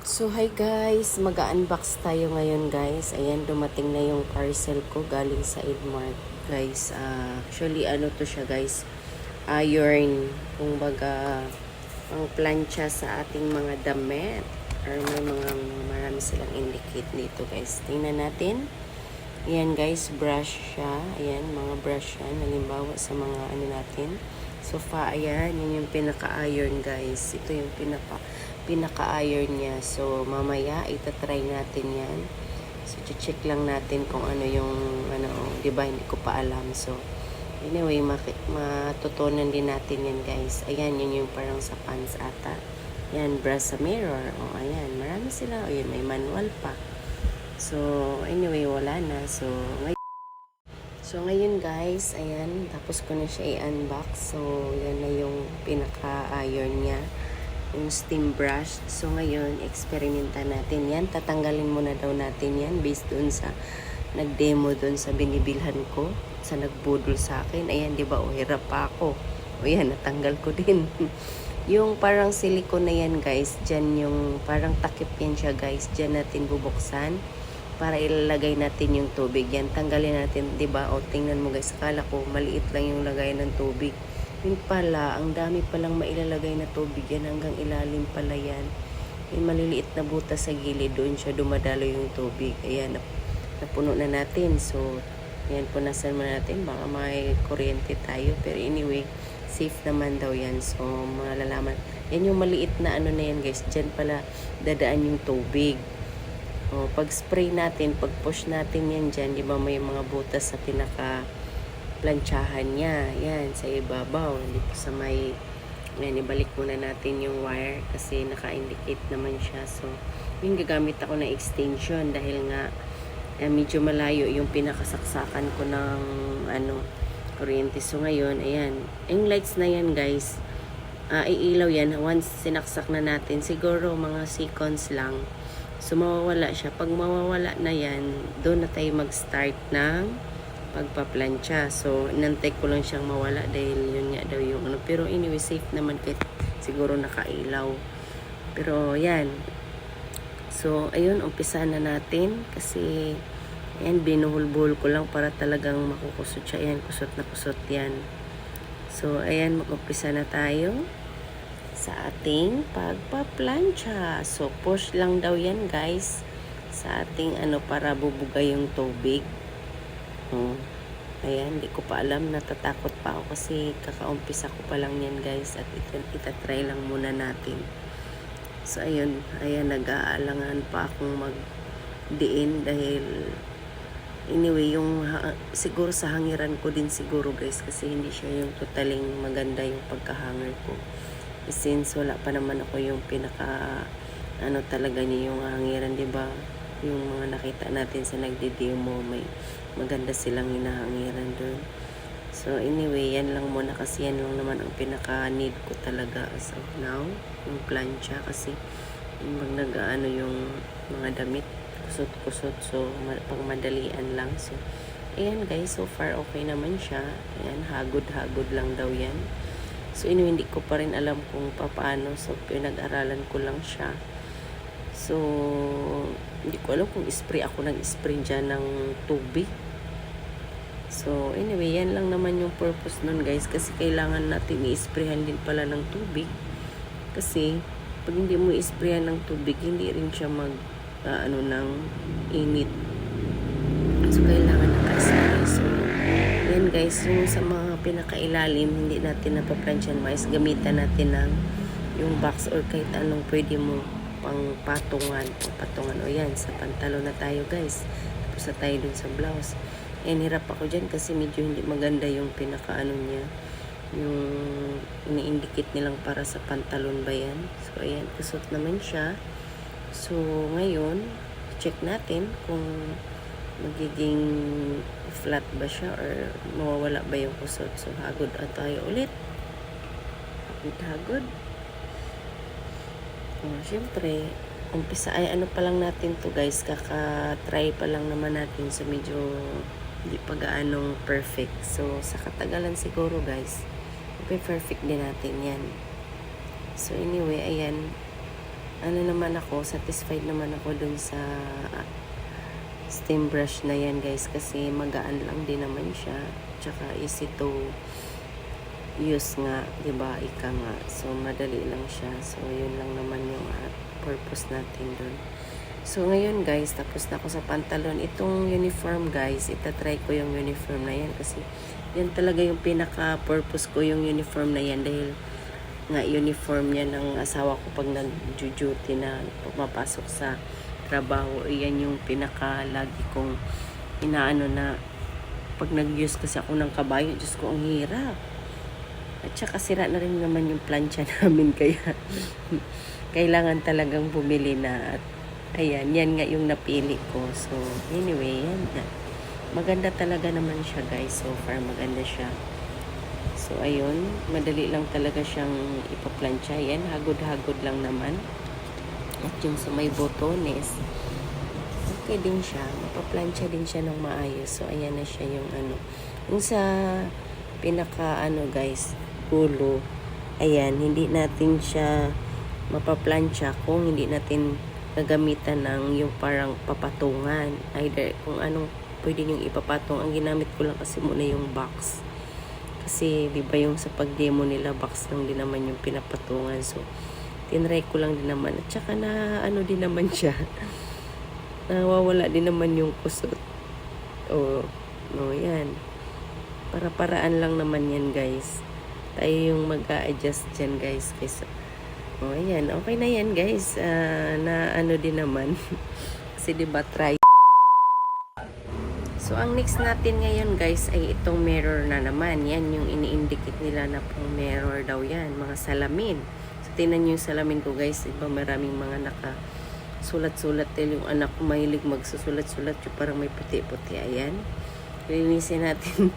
So hi guys, mag-unbox tayo ngayon guys. Ayan, dumating na yung parcel ko galing sa Edmart. Guys, actually ano to siya guys, iron. Kumbaga, ang plancha sa ating mga damit. Or may marami silang indicate dito guys. Tingnan natin. Ayan guys, brush siya. Ayan, mga brush yan. Halimbawa sa mga ano natin. Sofa, ayan. Yan yung pinaka-iron guys. Ito yung pinaka-iron niya. So, mamaya, itatry natin yan. So, check lang natin kung ano yung, diba, hindi ko pa alam. So, anyway, matutunan din natin yan guys. Ayan, yun yung parang sa pants ata. Yan, brush sa mirror. O, ayan, marami sila. O, yun, may manual pa. So, anyway, wala na. So, ngayon guys, ayan, tapos ko na siya i-unbox. So, yan na yung pinaka-iron niya, yung steam brush. So, ngayon, eksperimenta natin yan. Tatanggalin muna daw natin yan based doon sa nag-demo doon sa binibilhan ko, sa nagbudol sa akin. Ayan, di ba, o, hirap pa ako. O, yan, natanggal ko din. Yung parang silicone na yan guys, dyan yung parang takip yan siya guys. Dyan natin bubuksan para ilalagay natin yung tubig. Yan, tanggalin natin, 'di ba? O tingnan mo guys, akala ko maliit lang yung lagay ng tubig. Yun pala, ang dami palang mailalagay na tubig yan, hanggang ilalim pala yan. Yung maliliit na butas sa gilid, doon siya dumadalo yung tubig. Ayan, napuno na natin. So, yan, punasan mo natin, baka may kuryente tayo. Pero anyway, safe naman daw yan. So, malalaman. Yan yung maliit na ano na yan guys, dyan pala dadaan yung tubig. O, pag spray natin, pag push natin yan dyan, di ba may mga butas sa pinaka-planchahan niya. Yan, sa ibabaw. Hindi po sa may, yan, ibalik muna natin yung wire kasi naka-indicate naman siya. So, yung gagamit ako ng extension dahil nga medyo malayo yung pinakasaksakan ko ng kuryente. So, ngayon, ayan. Yung lights na yan, guys, iilaw yan. Once sinaksak na natin, siguro mga seconds lang. So, mawawala siya. Pag mawawala na yan, doon na tayo mag-start ng pagpa-plancha. So, inantay ko lang siyang mawala dahil yun nga daw yung ano. Pero anyway, safe naman kahit siguro nakailaw. Pero, yan. So, ayun, umpisa na natin. Kasi, ayan, binuhol-buhol ko lang para talagang makukusot siya. Ayan, kusot na kusot yan. So, ayan, mag-umpisa na tayo sa ating pagpa-plancha. So, push lang daw yan guys sa ating para bubugay yung tubig. Ayan, hindi ko pa alam, natatakot pa ako kasi kakaumpisa ko pa lang yan guys at itatry lang muna natin. So, ayun, ayan, nag-aalangan pa akong magdiin dahil anyway, yung siguro sa hangiran ko din siguro guys kasi hindi siya yung totaling maganda yung pagkahanger ko. Since wala pa naman ako yung pinaka talaga niya yung hangiran, di ba? Yung mga nakita natin sa nagde-demo, may maganda silang hinahangiran doon. So anyway, yan lang muna kasi yan lang naman ang pinaka need ko talaga as of now, yung plancha kasi pag yung mga damit kusot-kusot, so pang madalian lang. So ayan guys, so far okay naman siya. Ayan, hagod-hagod lang daw yan. So, hindi ko pa rin alam kung paano. So, pinag-aralan ko lang siya. So, hindi ko alam kung spray ako nag-spray dyan ng tubig. So, anyway, yan lang naman yung purpose nun guys. Kasi kailangan natin i-sprayhan din pala ng tubig. Kasi, pag hindi mo i-sprayhan ng tubig, hindi rin siya ng init. So, kailangan naka-spray. So, yan guys, yung sa mga pinakailalim, hindi natin napaplansyan mais, gamitan natin ng yung box or kahit anong pwede mo pang patungan. O yan, sa pantalon na tayo guys. Tapos na tayo dun sa blouse. Yan, hirap ako dyan kasi medyo hindi maganda yung niya. Yung ini-indicate nilang para sa pantalon ba yan. So, ayan, kusot naman siya. So, ngayon, check natin kung magiging flat ba siya or mawawala ba yung kusot. So, hagod at tayo ulit. Hagod. Siyempre, umpisa ay pa lang natin to guys. Kaka-try pa lang naman natin. So, medyo hindi pa gaanong perfect. So, sa katagalan siguro guys, perfect din natin yan. So, anyway, ayan. ano naman ako, satisfied naman ako dun sa steam brush na yan guys, kasi magaan lang din naman siya, tsaka easy to use nga, 'di ba? Ika nga. So madali lang siya. So yun lang naman yung purpose natin doon. So ngayon guys, tapos na ako sa pantalon. Itong uniform guys, itatry ko yung uniform na yan kasi yan talaga yung pinaka-purpose ko, yung uniform na yan, dahil nga uniform yan ng asawa ko pag nag-duty na pumapasok sa trabaho. Yan yung pinaka-lagi kong inaano na pag nag-use kasi ako ng kabayo, Diyos ko, ang hirap. At saka sira na rin naman yung plancha namin, kaya kailangan talagang bumili na. At ayan, yan nga yung napili ko. So anyway, yan nga. Maganda talaga naman siya guys. So far maganda siya. So ayun, madali lang talaga siyang ipa-plancha. Yan, hagod-hagod lang naman. At yung sa may botones, okay din siya. Mapa-plancha din siya ng maayos. So ayan na siya yung ano. Yung sa pinaka ano guys, ulo, ayan, hindi natin siya mapaplancha kung hindi natin gagamitan ng yung parang papatungan. Either kung anong pwede yung ipapatong. Ang ginamit ko lang kasi muna yung box. Kasi di ba yung sa pag-demo nila, box lang din naman yung pinapatungan. So tinry ko lang din naman. At saka na ano din naman siya. Nawawala din naman yung kusot. O, no, yan. Para-paraan lang naman yan guys. Tayo yung mag-a-adjust dyan guys. Kaysa, oh, ayan. Okay na yan guys. Na ano din naman. Kasi diba try. So ang next natin ngayon guys ay itong mirror na naman. Yan yung ini-indicate nila na pang mirror daw yan. Mga salamin. So tingnan nyo yung salamin ko guys. Diba maraming mga sulat-sulat. Yung anak ko mahilig magsusulat-sulat. Yung parang may puti-puti. Ayan. Linisin natin.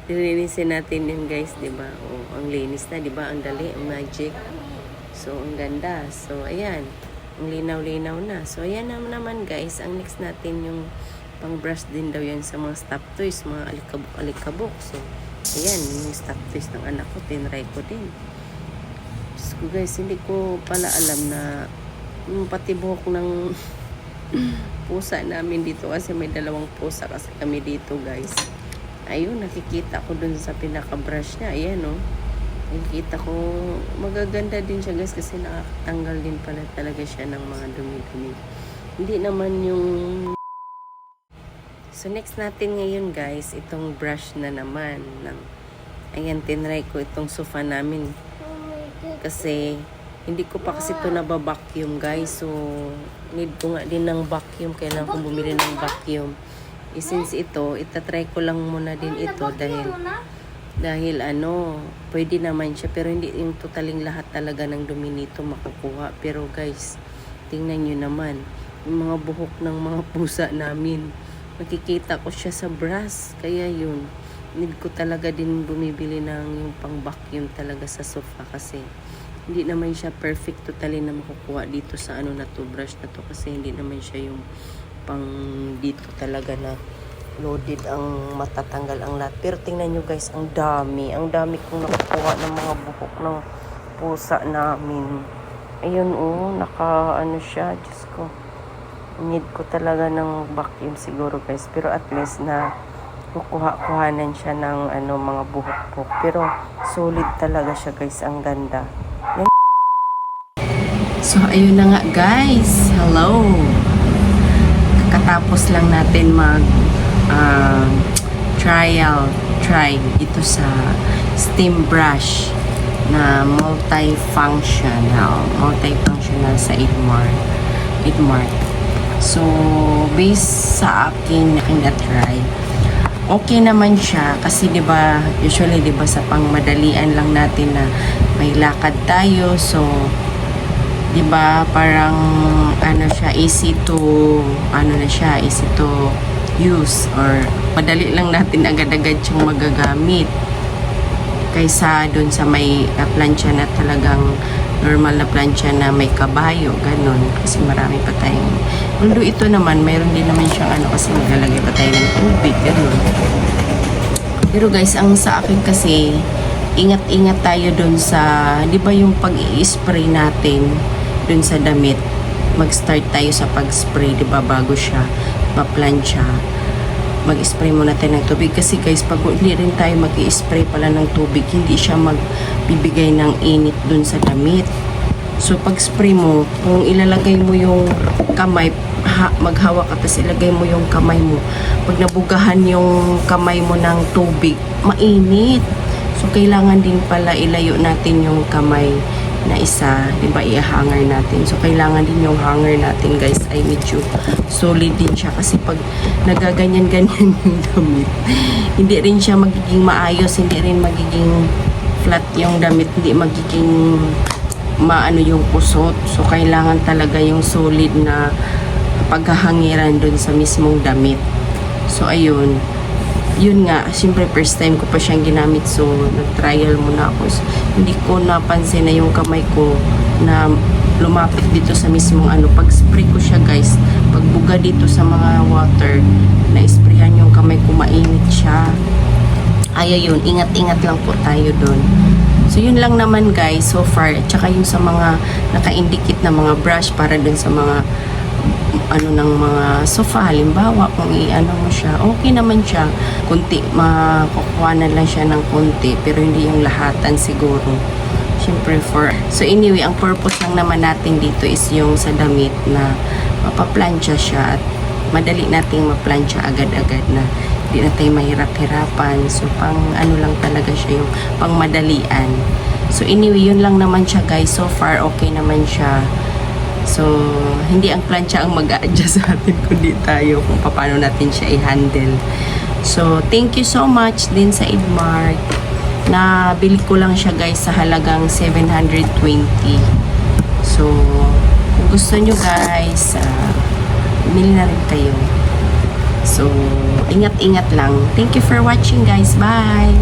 Linisin natin yun guys, 'di ba? Oh, ang linis na, 'di ba? Ang dali, ang magic. So, ang ganda. So, ayan. Ang linaw-linaw na. So, ayan naman guys. Ang next natin yung pang-brush din daw yan sa mga stop toys, mga alikabok-alikabok. So, ayan, yung stop toys ng anak ko, tinry ko din. So, guys, hindi ko pala alam na yung pati buhok ng pusa namin dito, kasi may dalawang pusa kasi kami dito guys. Ayun, nakikita ko dun sa pinaka-brush niya. Ayan, oh. Nakikita ko, magaganda din siya guys kasi nakatanggal din pala talaga siya ng mga dumi-dumi. Hindi naman yung... So, next natin ngayon guys, itong brush na naman. Ayan, tinry ko itong sofa namin. Kasi, hindi ko pa kasi ito nabavacuum guys. So, need ko nga din ng vacuum. Kailangan kong bumili ng vacuum. Since ito, itatry ko lang muna din ito dahil ano, pwede naman siya, pero hindi yung totaling lahat talaga ng dumi nito makukuha. Pero guys, tingnan nyo naman yung mga buhok ng mga pusa namin, nakikita ko siya sa brush. Kaya yun, need ko talaga din bumibili ng yung pang vacuum talaga sa sofa, kasi hindi naman siya perfect totally na makukuha dito sa ano na to, brush na to, kasi hindi naman siya yung pang dito talaga na loaded ang matatanggal ang lahat. Pero tingnan nyo guys, ang dami kong nakukuha ng mga buhok ng pusa namin. Ayun, oh, naka ano siya, Diyos ko, need ko talaga ng vacuum siguro guys, pero at least na kukuha-kuhanan siya ng ano, mga buhok-buhok. Pero solid talaga siya guys, ang ganda. Yan. So ayun na nga guys, hello, katapos lang natin mag try ito sa steam brush na multifunctional sa Edmart. So based sa akin na try, okay naman siya kasi 'di ba usually 'di ba sa pangmadalian lang natin na may lakad tayo, so 'di ba parang ano siya, easy to use, or madali lang natin agad-agad siyang magagamit kaysa dun sa may plancha na talagang normal na plancha na may kabayo, ganun, kasi marami pa tayong, although ito naman mayroon din naman siyang ano, kasi maglalagay pa tayo ng tubig, ganun. Pero guys, ang sa akin kasi ingat-ingat tayo dun sa, di ba yung pag-i-spray natin, dun sa damit, mag-start tayo sa pag-spray, di ba, bago siya ma-plancha. Mag-spray muna tayo ng tubig kasi guys, pag hindi rin tayo mag-i-spray pala ng tubig, hindi siya magbibigay ng init dun sa damit. So pag spray mo, kung ilalagay mo yung kamay, maghawak ka, tapos ilagay mo yung kamay mo, pag nabugahan yung kamay mo ng tubig, mainit. So kailangan din pala ilayo natin yung kamay na isa, di ba, i-hanger natin. So kailangan din yung hanger natin guys ay medyo solid din siya, kasi pag nagaganyan-ganyan yung damit, hindi rin siya magiging maayos, hindi rin magiging flat yung damit, hindi magiging maano yung kusot. So kailangan talaga yung solid na paghahangiran dun sa mismong damit. So ayun, yun nga, siyempre first time ko pa siyang ginamit, so nag-trial muna ako. So, hindi ko napansin na yung kamay ko na lumapit dito sa mismong ano. Pag spray ko siya guys, pagbuga dito sa mga water, na-sprayan yung kamay ko, mainit siya. Ay ayun, ingat-ingat lang po tayo dun. So yun lang naman guys so far. Tsaka yung sa mga naka-indicate na mga brush para dun sa mga ano ng mga sofa, halimbawa kung i-ano mo siya, okay naman siya, kunti, makukuhanan lang siya ng kunti, pero hindi yung lahatan siguro, syempre so anyway, ang purpose lang naman natin dito is yung sa damit na mapaplansya siya at madali nating maplansya agad-agad, na hindi na tayo mahirap-hirapan. So pang ano lang talaga siya, yung pang madalian. So anyway, yun lang naman siya guys so far, okay naman siya. So, hindi ang plancha ang mag-a-adjust sa atin, kundi tayo kung paano natin siya i-handle. So, thank you so much din sa Edmart. Nabili ko lang siya guys sa halagang 720. So, kung gusto nyo guys, bumili na rin kayo. So, ingat-ingat lang. Thank you for watching guys. Bye!